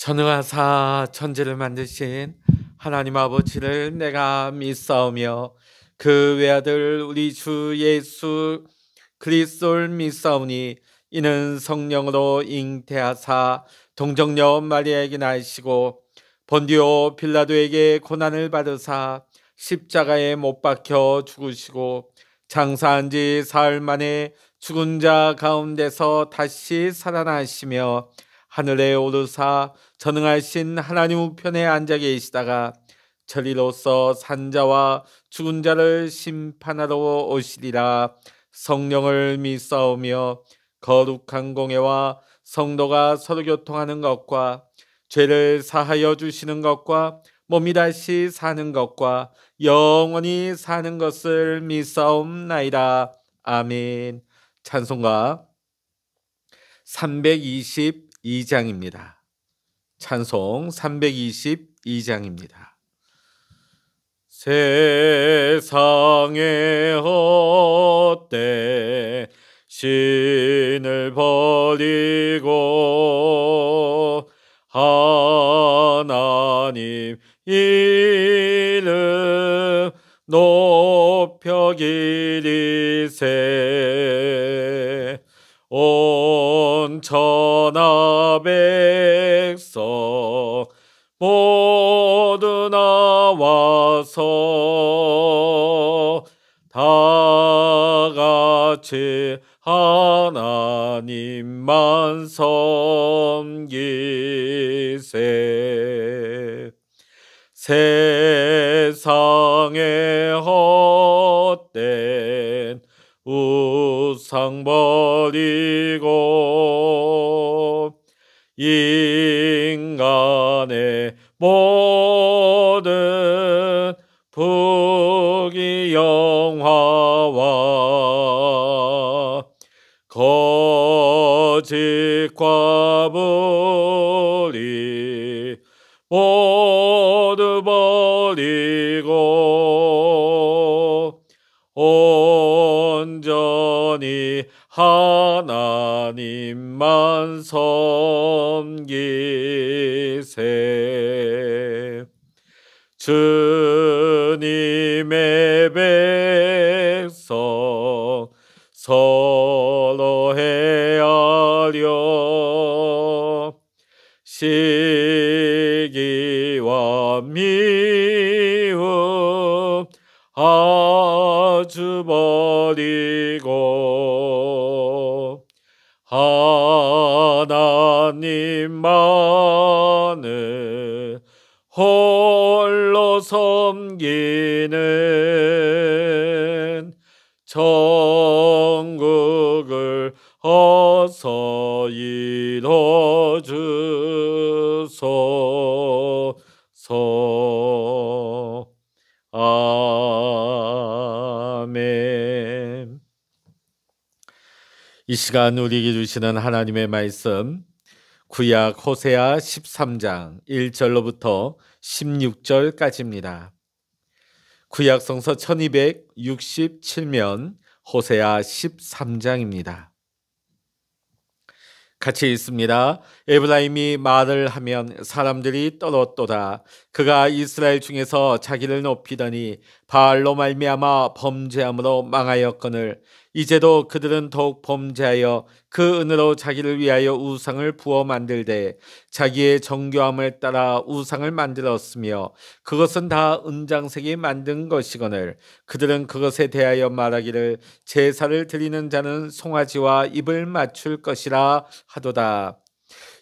전능하사 천지를 만드신 하나님 아버지를 내가 믿사오며 그 외아들 우리 주 예수 그리스도를 믿사오니 이는 성령으로 잉태하사 동정녀 마리아에게 나시고 본디오 빌라도에게 고난을 받으사 십자가에 못 박혀 죽으시고 장사한 지 사흘 만에 죽은 자 가운데서 다시 살아나시며 하늘에 오르사 전능하신 하나님 우편에 앉아 계시다가 저리로서 산자와 죽은 자를 심판하러 오시리라. 성령을 믿사오며 거룩한 공회와 성도가 서로 교통하는 것과 죄를 사하여 주시는 것과 몸이 다시 사는 것과 영원히 사는 것을 믿사옵나이다. 아멘. 찬송가 322장입니다. 찬송 322장입니다. 세상의 헛된 신을 버리고 하나님 이름 높여 기리세. 온 천하 백성 모두 나와서 다같이 하나님만 섬기세. 세상의 헛된 우상 버리고 인간의 모든 부귀영화와 거짓과 불의 모두 버리고 온전히 하나님만 섬기세. 주님의 백성 서로 헤아려 시기와 미움 아주 버리고 하나님만을 홀로 섬기는 천국을 어서 이뤄주소서. 아멘. 이 시간 우리에게 주시는 하나님의 말씀, 구약 호세아 13장 1절로부터 16절까지입니다. 구약 성서 1267면 호세아 13장입니다. 같이 읽습니다. 에브라임이 말을 하면 사람들이 떨었도다. 그가 이스라엘 중에서 자기를 높이더니 바알로 말미암아 범죄함으로 망하였거늘 이제도 그들은 더욱 범죄하여 그 은으로 자기를 위하여 우상을 부어 만들되 자기의 정교함을 따라 우상을 만들었으며 그것은 다 은장색이 만든 것이거늘 그들은 그것에 대하여 말하기를 제사를 드리는 자는 송아지와 입을 맞출 것이라 하도다.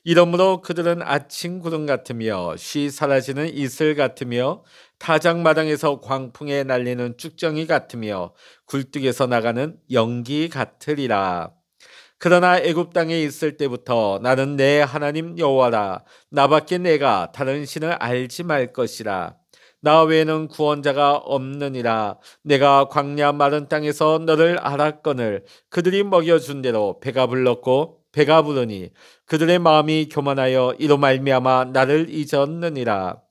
이러므로 그들은 아침 구름 같으며 쉬 사라지는 이슬 같으며 타작마당에서 광풍에 날리는 쭉정이 같으며 굴뚝에서 나가는 연기 같으리라. 그러나 애굽 땅에 있을 때부터 나는 내 하나님 여호와라. 나밖에 내가 다른 신을 알지 말 것이라. 나 외에는 구원자가 없느니라. 내가 광야 마른 땅에서 너를 알았거늘 그들이 먹여준 대로 배가 불렀고 배가 부르니 그들의 마음이 교만하여 이로 말미암아 나를 잊었느니라.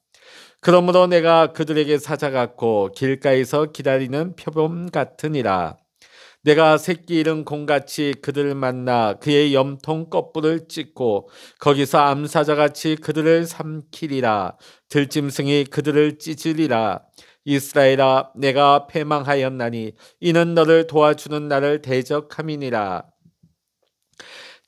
그러므로 내가 그들에게 사자 같고 길가에서 기다리는 표범 같으니라. 내가 새끼 잃은 곰같이 그들을 만나 그의 염통 껍불을 찢고 거기서 암사자같이 그들을 삼키리라. 들짐승이 그들을 찢으리라. 이스라엘아, 내가 패망하였나니 이는 너를 도와주는 나를 대적함이니라.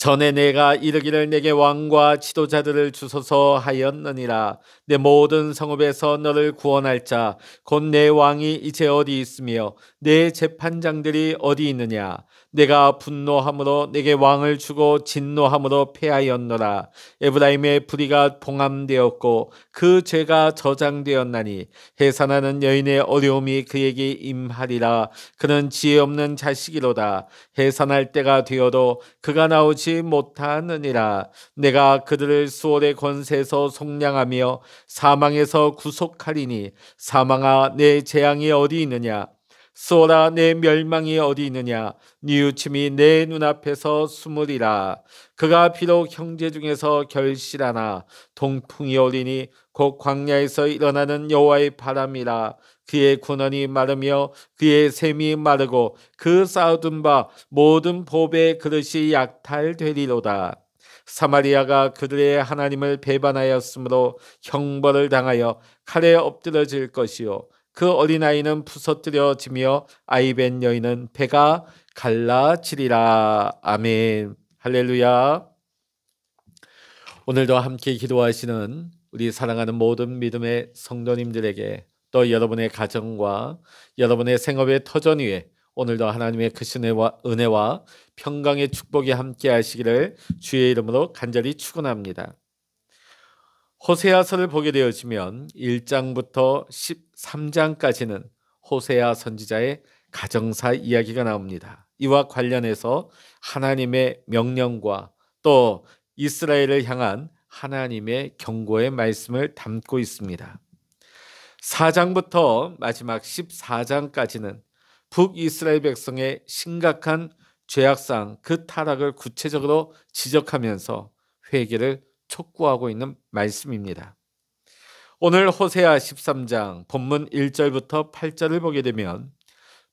전에 내가 이르기를 내게 왕과 지도자들을 주소서 하였느니라. 내 모든 성읍에서 너를 구원할 자 곧 내 왕이 이제 어디 있으며 내 재판장들이 어디 있느냐. 내가 분노함으로 내게 왕을 주고 진노함으로 패하였노라. 에브라임의 불의가 봉함되었고 그 죄가 저장되었나니 해산하는 여인의 어려움이 그에게 임하리라. 그는 지혜 없는 자식이로다. 해산할 때가 되어도 그가 나오지 못하느니라. 내가 그들을 수월의 권세에서 속량하며 사망에서 구속하리니 사망아, 내 재앙이 어디 있느냐. 수월아, 내 멸망이 어디 있느냐. 뉘우침이 내 눈앞에서 숨으리라. 그가 비록 형제 중에서 결실하나 동풍이 오리니 곧 광야에서 일어나는 여호와의 바람이라. 그의 군원이 마르며 그의 샘이 마르고 그 쌓아둔 바 모든 보배의 그릇이 약탈되리로다. 사마리아가 그들의 하나님을 배반하였으므로 형벌을 당하여 칼에 엎드러질 것이요 그 어린아이는 부서뜨려지며 아이벤 여인은 배가 갈라지리라. 아멘. 할렐루야. 오늘도 함께 기도하시는 우리 사랑하는 모든 믿음의 성도님들에게 또 여러분의 가정과 여러분의 생업의 터전 위에 오늘도 하나님의 크신 은혜와 평강의 축복이 함께 하시기를 주의 이름으로 간절히 축원합니다. 호세아서를 보게 되어지면 1장부터 13장까지는 호세아 선지자의 가정사 이야기가 나옵니다. 이와 관련해서 하나님의 명령과 또 이스라엘을 향한 하나님의 경고의 말씀을 담고 있습니다. 4장부터 마지막 14장까지는 북이스라엘 백성의 심각한 죄악상 그 타락을 구체적으로 지적하면서 회개를 촉구하고 있는 말씀입니다. 오늘 호세아 13장 본문 1절부터 8절을 보게 되면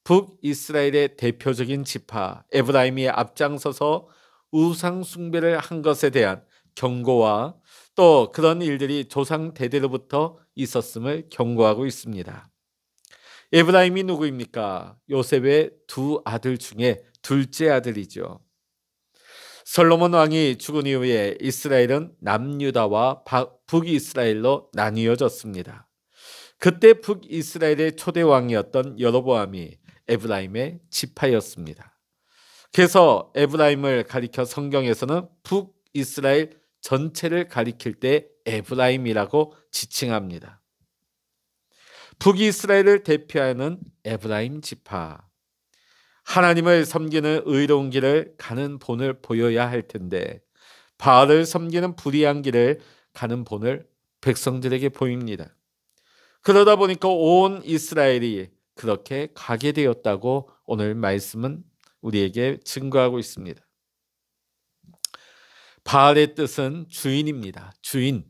북이스라엘의 대표적인 지파 에브라임이 앞장서서 우상 숭배를 한 것에 대한 경고와 또 그런 일들이 조상 대대로부터 있었음을 경고하고 있습니다. 에브라임이 누구입니까? 요셉의 두 아들 중에 둘째 아들이죠. 솔로몬 왕이 죽은 이후에 이스라엘은 남유다와 북이스라엘로 나뉘어졌습니다. 그때 북이스라엘의 초대 왕이었던 여로보암이 에브라임의 지파였습니다. 그래서 에브라임을 가리켜 성경에서는 북이스라엘 전체를 가리킬 때 에브라임이라고 지칭합니다. 북이스라엘을 대표하는 에브라임 지파. 하나님을 섬기는 의로운 길을 가는 본을 보여야 할 텐데 바알을 섬기는 불의한 길을 가는 본을 백성들에게 보입니다. 그러다 보니까 온 이스라엘이 그렇게 가게 되었다고 오늘 말씀은 우리에게 증거하고 있습니다. 바알의 뜻은 주인입니다. 주인.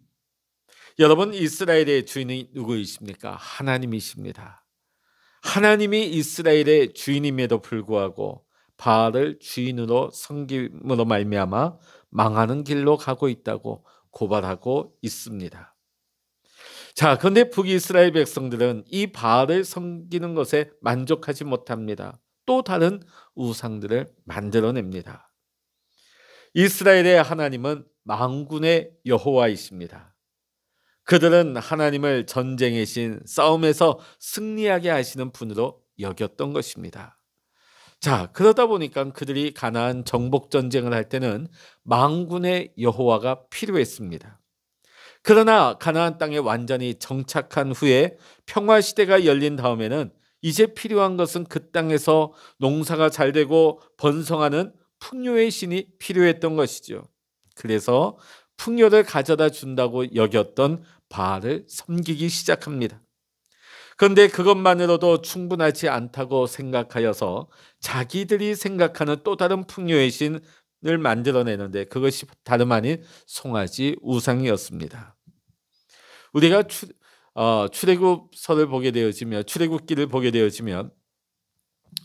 여러분, 이스라엘의 주인이 누구이십니까? 하나님이십니다. 하나님이 이스라엘의 주인임에도 불구하고 바알을 주인으로 섬김으로 말미암아 망하는 길로 가고 있다고 고발하고 있습니다. 자, 그런데 북이스라엘 백성들은 이 바알을 섬기는 것에 만족하지 못합니다. 또 다른 우상들을 만들어냅니다. 이스라엘의 하나님은 만군의 여호와이십니다. 그들은 하나님을 전쟁의 신, 싸움에서 승리하게 하시는 분으로 여겼던 것입니다. 자, 그러다 보니까 그들이 가나안 정복 전쟁을 할 때는 만군의 여호와가 필요했습니다. 그러나 가나안 땅에 완전히 정착한 후에 평화 시대가 열린 다음에는 이제 필요한 것은 그 땅에서 농사가 잘 되고 번성하는 풍요의 신이 필요했던 것이죠. 그래서 풍요를 가져다 준다고 여겼던 바알을 섬기기 시작합니다. 그런데 그것만으로도 충분하지 않다고 생각하여서 자기들이 생각하는 또 다른 풍요의 신을 만들어내는데 그것이 다름 아닌 송아지 우상이었습니다. 우리가 출애굽서를 보게 되어지면 출애굽기를 보게 되어지면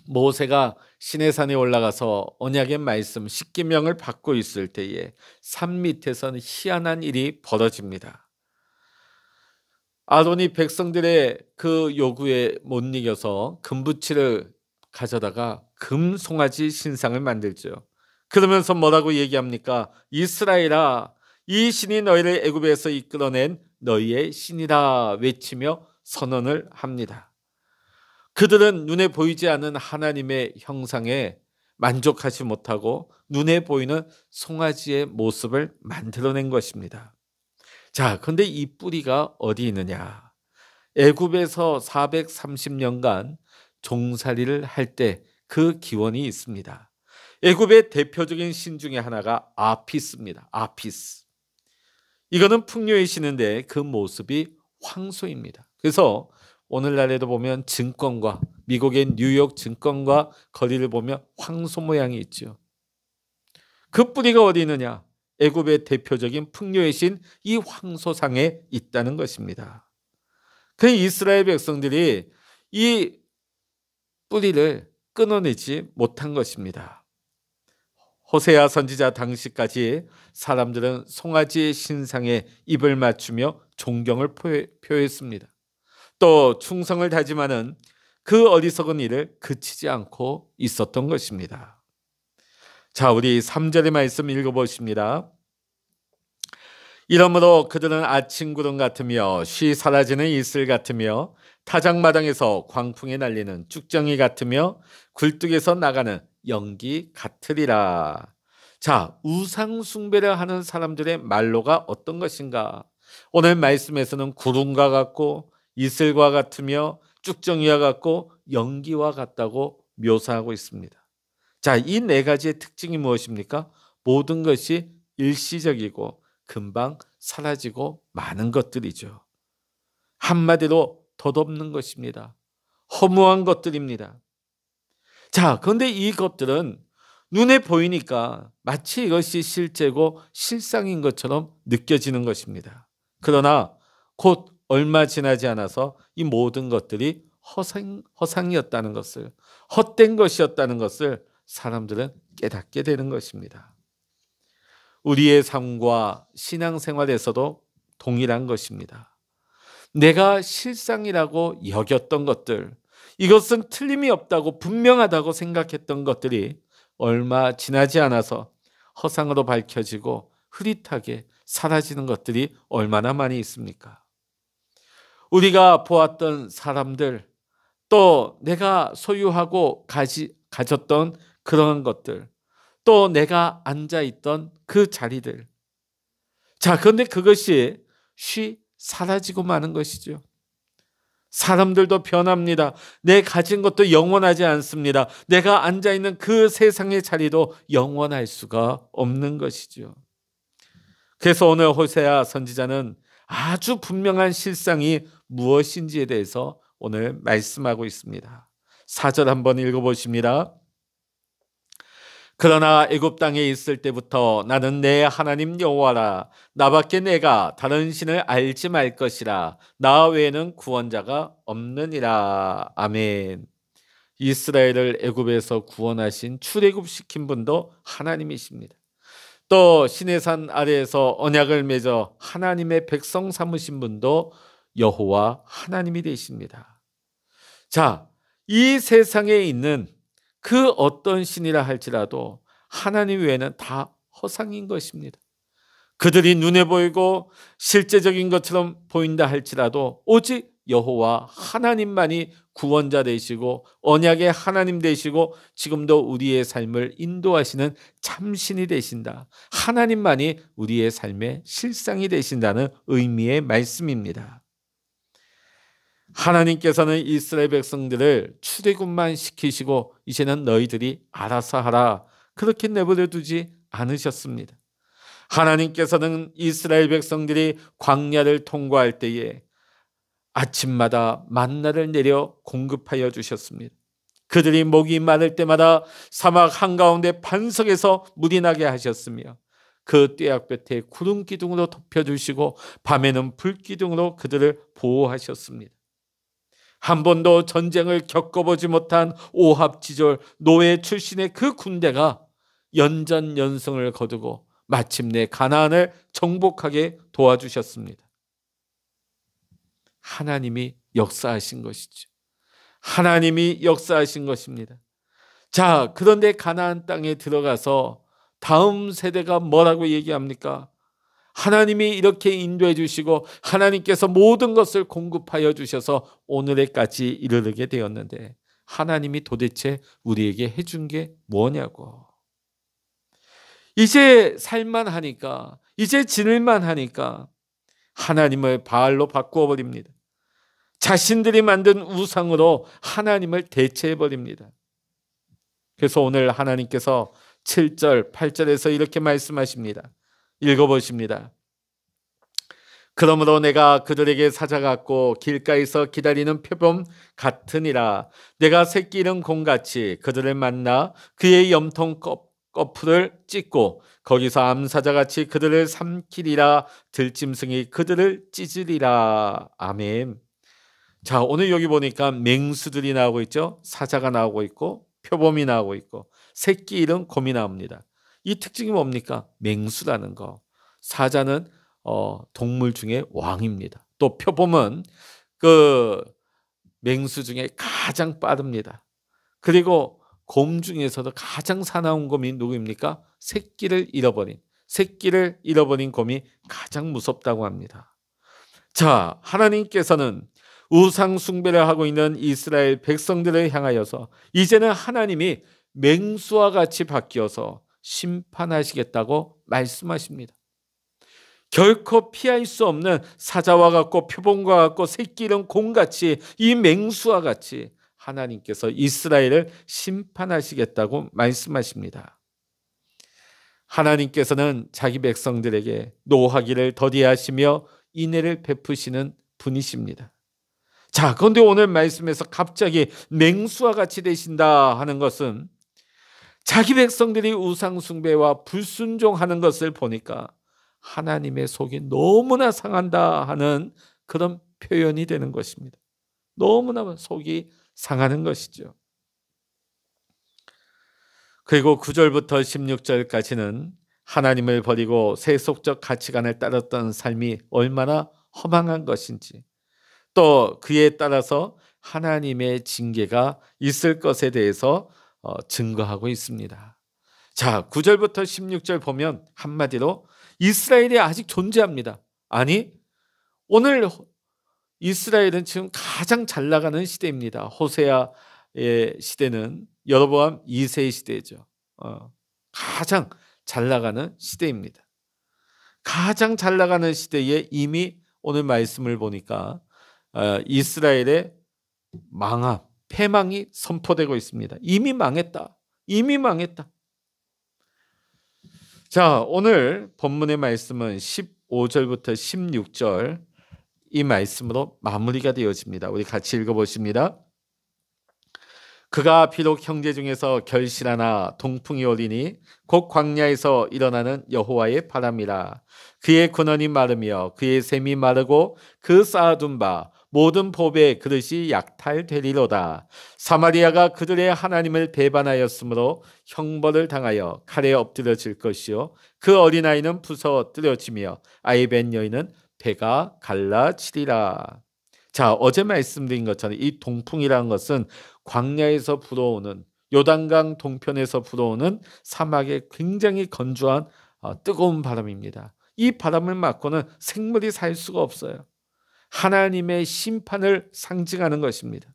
모세가 시내산에 올라가서 언약의 말씀 십계명을 받고 있을 때에 산 밑에서는 희한한 일이 벌어집니다. 아론이 백성들의 그 요구에 못 이겨서 금부치를 가져다가 금송아지 신상을 만들죠. 그러면서 뭐라고 얘기합니까? 이스라엘아, 이 신이 너희를 애굽에서 이끌어낸 너희의 신이라 외치며 선언을 합니다. 그들은 눈에 보이지 않는 하나님의 형상에 만족하지 못하고 눈에 보이는 송아지의 모습을 만들어낸 것입니다. 자, 그런데 이 뿌리가 어디 있느냐? 애굽에서 430년간 종살이를 할 때 그 기원이 있습니다. 애굽의 대표적인 신 중에 하나가 아피스입니다. 아피스. 이거는 풍요의 신인데 그 모습이 황소입니다. 그래서 오늘날에도 보면 증권과 미국의 뉴욕 증권과 거리를 보면 황소 모양이 있죠. 그 뿌리가 어디 있느냐? 애굽의 대표적인 풍요의 신 이 황소상에 있다는 것입니다. 그 이스라엘 백성들이 이 뿌리를 끊어내지 못한 것입니다. 호세아 선지자 당시까지 사람들은 송아지의 신상에 입을 맞추며 존경을 표했습니다. 또 충성을 다짐하는 그 어리석은 일을 그치지 않고 있었던 것입니다. 자, 우리 3절의 말씀 읽어보십니다. 이러므로 그들은 아침 구름 같으며 쉬 사라지는 이슬 같으며 타작마당에서 광풍에 날리는 쭉정이 같으며 굴뚝에서 나가는 연기 같으리라. 자, 우상 숭배를 하는 사람들의 말로가 어떤 것인가? 오늘 말씀에서는 구름과 같고 이슬과 같으며 쭉정이와 같고 연기와 같다고 묘사하고 있습니다. 자, 이 네 가지의 특징이 무엇입니까? 모든 것이 일시적이고 금방 사라지고 많은 것들이죠. 한마디로 덧없는 것입니다. 허무한 것들입니다. 자, 그런데 이것들은 눈에 보이니까 마치 이것이 실제고 실상인 것처럼 느껴지는 것입니다. 그러나 곧 얼마 지나지 않아서 이 모든 것들이 허상이었다는 것을, 헛된 것이었다는 것을 사람들은 깨닫게 되는 것입니다. 우리의 삶과 신앙생활에서도 동일한 것입니다. 내가 실상이라고 여겼던 것들, 이것은 틀림이 없다고 분명하다고 생각했던 것들이 얼마 지나지 않아서 허상으로 밝혀지고 흐릿하게 사라지는 것들이 얼마나 많이 있습니까? 우리가 보았던 사람들, 또 내가 소유하고 가졌던 그런 것들, 또 내가 앉아있던 그 자리들. 자, 그런데 그것이 쉬 사라지고 마는 것이죠. 사람들도 변합니다. 내 가진 것도 영원하지 않습니다. 내가 앉아있는 그 세상의 자리도 영원할 수가 없는 것이죠. 그래서 오늘 호세아 선지자는 아주 분명한 실상이 무엇인지에 대해서 오늘 말씀하고 있습니다. 4절 한번 읽어보십니다. 그러나 애굽 땅에 있을 때부터 나는 내 하나님 여호와라. 나밖에 내가 다른 신을 알지 말 것이라. 나 외에는 구원자가 없느니라. 아멘. 이스라엘을 애굽에서 구원하신 출애굽시킨 분도 하나님이십니다. 또 시내산 아래에서 언약을 맺어 하나님의 백성 삼으신 분도 여호와 하나님이 되십니다. 자, 이 세상에 있는 그 어떤 신이라 할지라도 하나님 외에는 다 허상인 것입니다. 그들이 눈에 보이고 실제적인 것처럼 보인다 할지라도 오직 여호와 하나님만이 구원자 되시고 언약의 하나님 되시고 지금도 우리의 삶을 인도하시는 참신이 되신다. 하나님만이 우리의 삶의 실상이 되신다는 의미의 말씀입니다. 하나님께서는 이스라엘 백성들을 출애굽만 시키시고 이제는 너희들이 알아서 하라, 그렇게 내버려 두지 않으셨습니다. 하나님께서는 이스라엘 백성들이 광야를 통과할 때에 아침마다 만나를 내려 공급하여 주셨습니다. 그들이 목이 마를 때마다 사막 한가운데 반석에서 물이 나게 하셨으며 그 떼약볕에 구름 기둥으로 덮여주시고 밤에는 불 기둥으로 그들을 보호하셨습니다. 한 번도 전쟁을 겪어보지 못한 오합지졸 노예 출신의 그 군대가 연전연승을 거두고 마침내 가나안을 정복하게 도와주셨습니다. 하나님이 역사하신 것이죠. 하나님이 역사하신 것입니다. 자, 그런데 가나안 땅에 들어가서 다음 세대가 뭐라고 얘기합니까? 하나님이 이렇게 인도해 주시고 하나님께서 모든 것을 공급하여 주셔서 오늘에까지 이르게 되었는데 하나님이 도대체 우리에게 해준 게 뭐냐고. 이제 살만 하니까, 이제 지낼만 하니까 하나님을 바알로 바꾸어 버립니다. 자신들이 만든 우상으로 하나님을 대체해 버립니다. 그래서 오늘 하나님께서 7절, 8절에서 이렇게 말씀하십니다. 읽어보십니다. 그러므로 내가 그들에게 사자같고 길가에서 기다리는 표범 같으니라. 내가 새끼 잃은 곰같이 그들을 만나 그의 염통 거풀을 찢고 거기서 암사자같이 그들을 삼키리라. 들짐승이 그들을 찢으리라. 아멘. 자, 오늘 여기 보니까 맹수들이 나오고 있죠. 사자가 나오고 있고 표범이 나오고 있고 새끼 잃은 곰이 나옵니다. 이 특징이 뭡니까? 맹수라는 거. 사자는 동물 중에 왕입니다. 또 표범은 그 맹수 중에 가장 빠릅니다. 그리고 곰 중에서도 가장 사나운 곰이 누구입니까? 새끼를 잃어버린 곰이 가장 무섭다고 합니다. 자, 하나님께서는 우상 숭배를 하고 있는 이스라엘 백성들을 향하여서 이제는 하나님이 맹수와 같이 바뀌어서 심판하시겠다고 말씀하십니다. 결코 피할 수 없는 사자와 같고 표범과 같고 새끼 잃은 곰같이 이 맹수와 같이 하나님께서 이스라엘을 심판하시겠다고 말씀하십니다. 하나님께서는 자기 백성들에게 노하기를 더디하시며 인애를 베푸시는 분이십니다. 자, 그런데 오늘 말씀에서 갑자기 맹수와 같이 되신다 하는 것은 자기 백성들이 우상 숭배와 불순종하는 것을 보니까 하나님의 속이 너무나 상한다 하는 그런 표현이 되는 것입니다. 너무나 속이 상하는 것이죠. 그리고 9절부터 16절까지는 하나님을 버리고 세속적 가치관을 따랐던 삶이 얼마나 허망한 것인지, 또 그에 따라서 하나님의 징계가 있을 것에 대해서 증거하고 있습니다. 자, 9절부터 16절 보면 한마디로 이스라엘이 아직 존재합니다. 아니, 오늘 이스라엘은 지금 가장 잘 나가는 시대입니다. 호세아의 시대는 여로보암 2세의 시대죠. 가장 잘 나가는 시대입니다. 가장 잘 나가는 시대에 이미 오늘 말씀을 보니까 이스라엘의 패망이 선포되고 있습니다. 이미 망했다. 자, 오늘 본문의 말씀은 15절부터 16절 이 말씀으로 마무리가 되어집니다. 우리 같이 읽어보십니다. 그가 비록 형제 중에서 결실하나 동풍이 오리니 곧 광야에서 일어나는 여호와의 바람이라. 그의 근원이 마르며 그의 샘이 마르고 그 쌓아둔 바 모든 보배의 그릇이 약탈되리로다. 사마리아가 그들의 하나님을 배반하였으므로 형벌을 당하여 칼에 엎드려질 것이요 그 어린아이는 부서뜨려지며 아이벤 여인은 배가 갈라치리라. 자, 어제 말씀드린 것처럼 이 동풍이라는 것은 광야에서 불어오는, 요단강 동편에서 불어오는 사막의 굉장히 건조한 뜨거운 바람입니다. 이 바람을 맞고는 생물이 살 수가 없어요. 하나님의 심판을 상징하는 것입니다.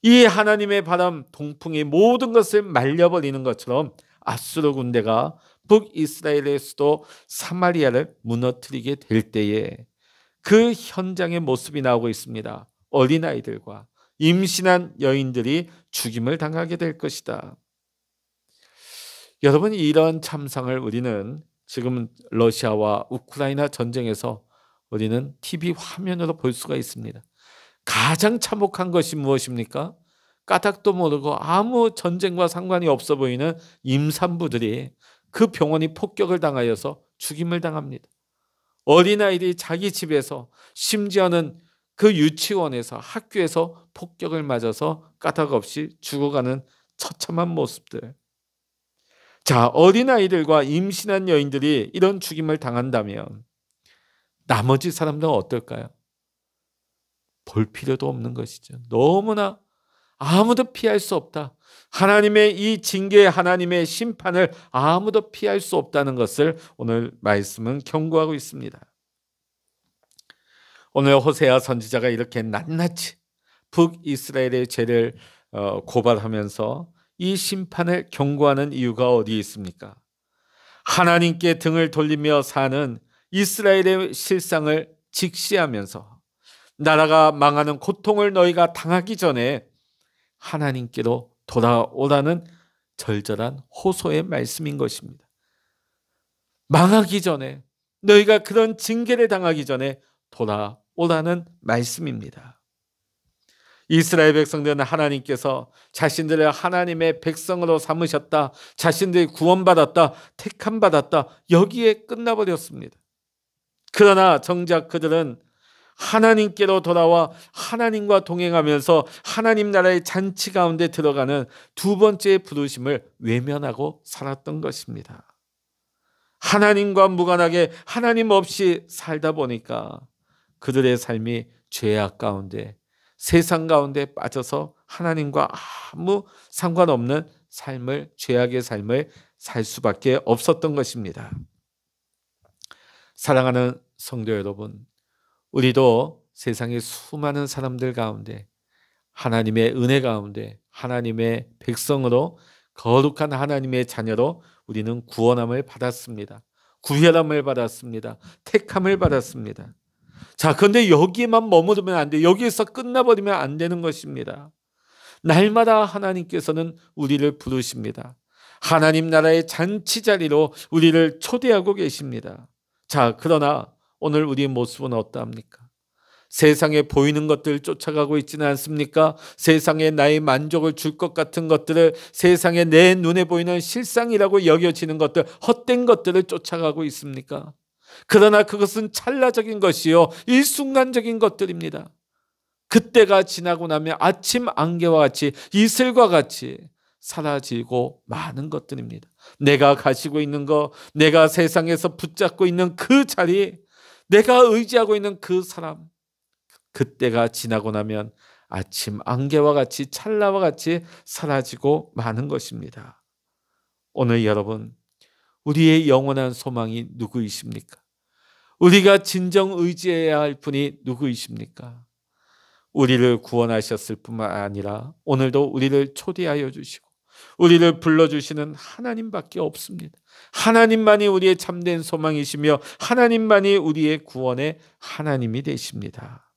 이 하나님의 바람, 동풍이 모든 것을 말려버리는 것처럼 아수르 군대가 북이스라엘의 수도 사마리아를 무너뜨리게 될 때에 그 현장의 모습이 나오고 있습니다. 어린아이들과 임신한 여인들이 죽임을 당하게 될 것이다. 여러분, 이런 참상을 우리는 지금 러시아와 우크라이나 전쟁에서 우리는 TV 화면으로 볼 수가 있습니다. 가장 참혹한 것이 무엇입니까? 까닭도 모르고 아무 전쟁과 상관이 없어 보이는 임산부들이 그 병원이 폭격을 당하여서 죽임을 당합니다. 어린아이들이 자기 집에서, 심지어는 그 유치원에서 학교에서 폭격을 맞아서 까닭없이 죽어가는 처참한 모습들. 자, 어린아이들과 임신한 여인들이 이런 죽임을 당한다면 나머지 사람들은 어떨까요? 볼 필요도 없는 것이죠. 너무나 아무도 피할 수 없다. 하나님의 이 징계, 하나님의 심판을 아무도 피할 수 없다는 것을 오늘 말씀은 경고하고 있습니다. 오늘 호세아 선지자가 이렇게 낱낱이 북이스라엘의 죄를 고발하면서 이 심판을 경고하는 이유가 어디에 있습니까? 하나님께 등을 돌리며 사는 이스라엘의 실상을 직시하면서 나라가 망하는 고통을 너희가 당하기 전에 하나님께로 돌아오라는 절절한 호소의 말씀인 것입니다. 망하기 전에, 너희가 그런 징계를 당하기 전에 돌아오라는 말씀입니다. 이스라엘 백성들은 하나님께서 자신들을 하나님의 백성으로 삼으셨다, 자신들이 구원받았다, 택함받았다, 여기에 끝나버렸습니다. 그러나 정작 그들은 하나님께로 돌아와 하나님과 동행하면서 하나님 나라의 잔치 가운데 들어가는 두 번째 부르심을 외면하고 살았던 것입니다. 하나님과 무관하게 하나님 없이 살다 보니까 그들의 삶이 죄악 가운데, 세상 가운데 빠져서 하나님과 아무 상관없는 삶을, 죄악의 삶을 살 수밖에 없었던 것입니다. 사랑하는 성도 여러분, 우리도 세상의 수많은 사람들 가운데 하나님의 은혜 가운데 하나님의 백성으로, 거룩한 하나님의 자녀로 우리는 구원함을 받았습니다. 구별함을 받았습니다. 택함을 받았습니다. 자, 그런데 여기에만 머무르면 안 돼요. 여기에서 끝나버리면 안 되는 것입니다. 날마다 하나님께서는 우리를 부르십니다. 하나님 나라의 잔치 자리로 우리를 초대하고 계십니다. 자, 그러나 오늘 우리의 모습은 어떠합니까? 세상에 보이는 것들을 쫓아가고 있지는 않습니까? 세상에 나의 만족을 줄 것 같은 것들을, 세상에 내 눈에 보이는 실상이라고 여겨지는 것들, 헛된 것들을 쫓아가고 있습니까? 그러나 그것은 찰나적인 것이요, 일순간적인 것들입니다. 그때가 지나고 나면 아침 안개와 같이, 이슬과 같이 사라지고 마는 것들입니다. 내가 가지고 있는 것, 내가 세상에서 붙잡고 있는 그 자리, 내가 의지하고 있는 그 사람, 그때가 지나고 나면 아침 안개와 같이, 찰나와 같이 사라지고 마는 것입니다. 오늘 여러분, 우리의 영원한 소망이 누구이십니까? 우리가 진정 의지해야 할 분이 누구이십니까? 우리를 구원하셨을 뿐만 아니라 오늘도 우리를 초대하여 주시고 우리를 불러주시는 하나님밖에 없습니다. 하나님만이 우리의 참된 소망이시며 하나님만이 우리의 구원의 하나님이 되십니다.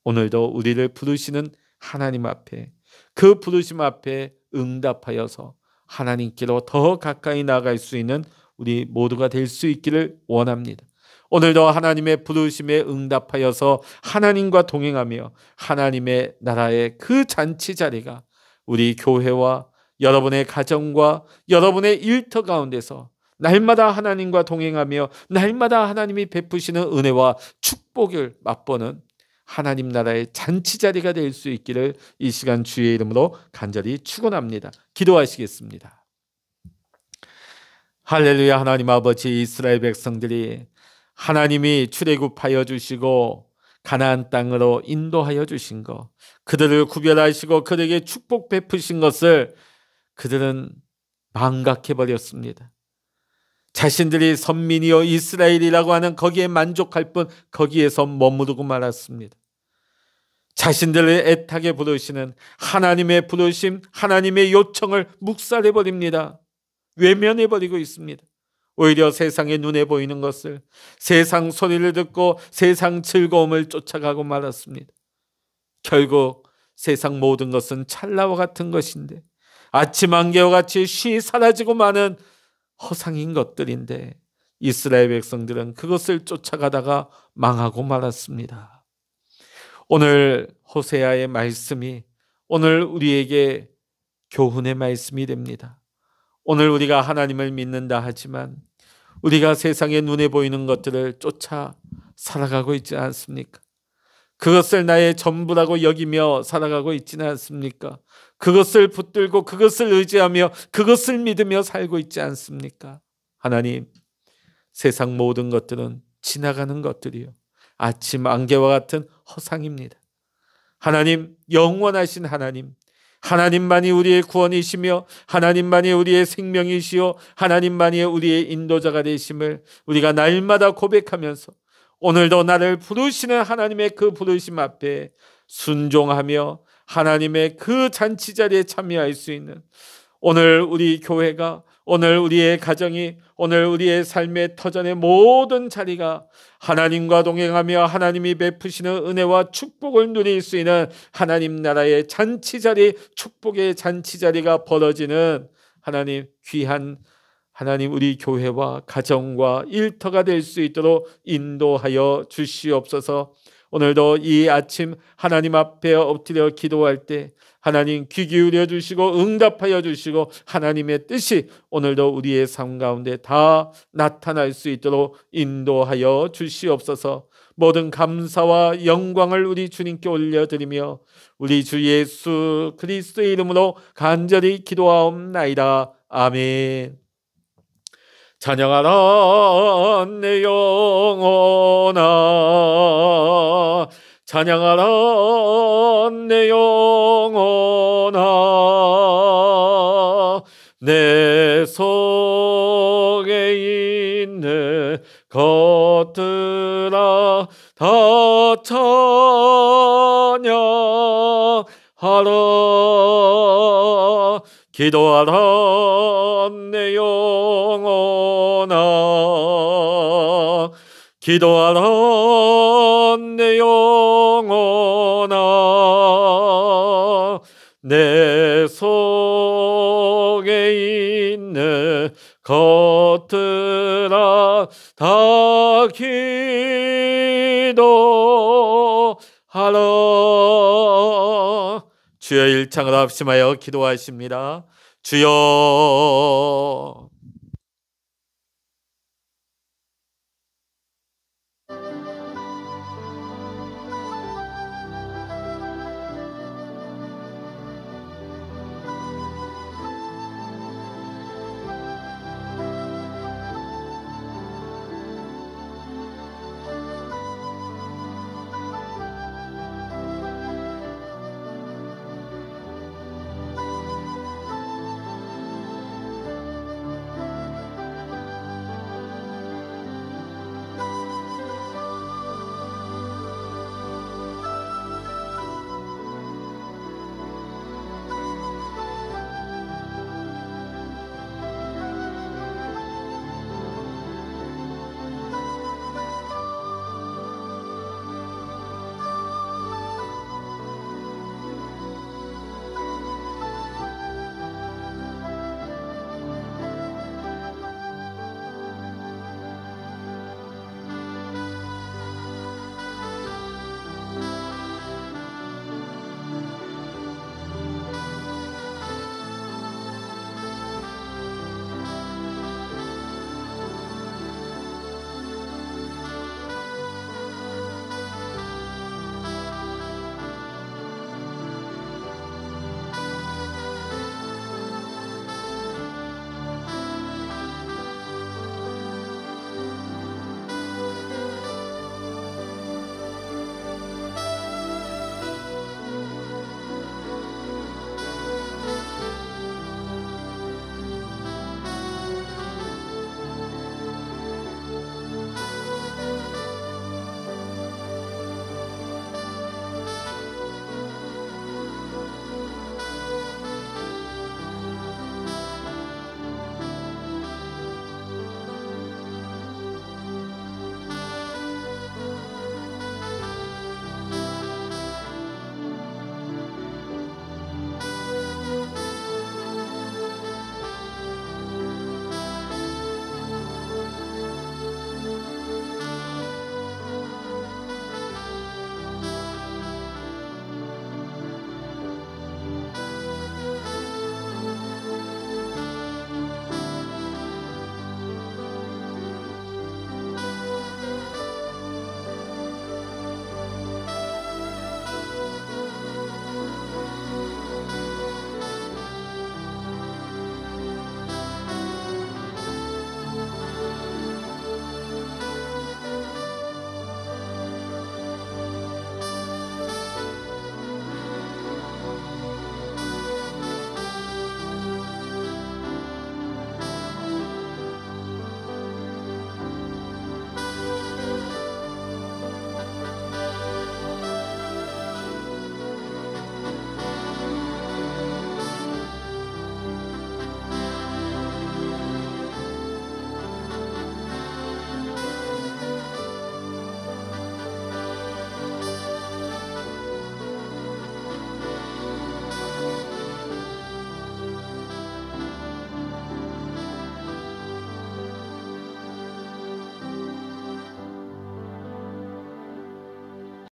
오늘도 우리를 부르시는 하나님 앞에, 그 부르심 앞에 응답하여서 하나님께로 더 가까이 나아갈 수 있는 우리 모두가 될 수 있기를 원합니다. 오늘도 하나님의 부르심에 응답하여서 하나님과 동행하며 하나님의 나라의 그 잔치 자리가 우리 교회와 여러분의 가정과 여러분의 일터 가운데서 날마다 하나님과 동행하며 날마다 하나님이 베푸시는 은혜와 축복을 맛보는 하나님 나라의 잔치 자리가 될 수 있기를 이 시간 주의 이름으로 간절히 축원합니다. 기도하시겠습니다. 할렐루야. 하나님 아버지, 이스라엘 백성들이 하나님이 출애굽하여 주시고 가나안 땅으로 인도하여 주신 것, 그들을 구별하시고 그들에게 축복 베푸신 것을 그들은 망각해버렸습니다. 자신들이 선민이요 이스라엘이라고 하는 거기에 만족할 뿐 거기에서 머무르고 말았습니다. 자신들을 애타게 부르시는 하나님의 부르심, 하나님의 요청을 묵살해버립니다. 외면해버리고 있습니다. 오히려 세상의 눈에 보이는 것을, 세상 소리를 듣고 세상 즐거움을 쫓아가고 말았습니다. 결국 세상 모든 것은 찰나와 같은 것인데, 아침 안개와 같이 쉬 사라지고 마는 허상인 것들인데 이스라엘 백성들은 그것을 쫓아가다가 망하고 말았습니다. 오늘 호세아의 말씀이 오늘 우리에게 교훈의 말씀이 됩니다. 오늘 우리가 하나님을 믿는다 하지만 우리가 세상의 눈에 보이는 것들을 쫓아 살아가고 있지 않습니까? 그것을 나의 전부라고 여기며 살아가고 있지는 않습니까? 그것을 붙들고 그것을 의지하며 그것을 믿으며 살고 있지 않습니까? 하나님, 세상 모든 것들은 지나가는 것들이요, 아침 안개와 같은 허상입니다. 하나님, 영원하신 하나님, 하나님만이 우리의 구원이시며 하나님만이 우리의 생명이시요 하나님만이 우리의 인도자가 되심을 우리가 날마다 고백하면서 오늘도 나를 부르시는 하나님의 그 부르심 앞에 순종하며 하나님의 그 잔치 자리에 참여할 수 있는, 오늘 우리 교회가, 오늘 우리의 가정이, 오늘 우리의 삶의 터전의 모든 자리가 하나님과 동행하며 하나님이 베푸시는 은혜와 축복을 누릴 수 있는 하나님 나라의 잔치자리, 축복의 잔치자리가 벌어지는 하나님 귀한 하나님, 우리 교회와 가정과 일터가 될 수 있도록 인도하여 주시옵소서. 오늘도 이 아침 하나님 앞에 엎드려 기도할 때 하나님 귀 기울여 주시고 응답하여 주시고 하나님의 뜻이 오늘도 우리의 삶 가운데 다 나타날 수 있도록 인도하여 주시옵소서. 모든 감사와 영광을 우리 주님께 올려드리며 우리 주 예수 그리스도의 이름으로 간절히 기도하옵나이다. 아멘. 찬양하라 내 영혼아, 찬양하라 내 영혼아, 내 속에 있는 것들아 다 찬양하라. 기도하라 내 영혼아, 기도하라 내 영혼아, 내 속에 있는 것들아 다 기도하라. 주여, 일창을 합심하여 기도하십니다. 주여,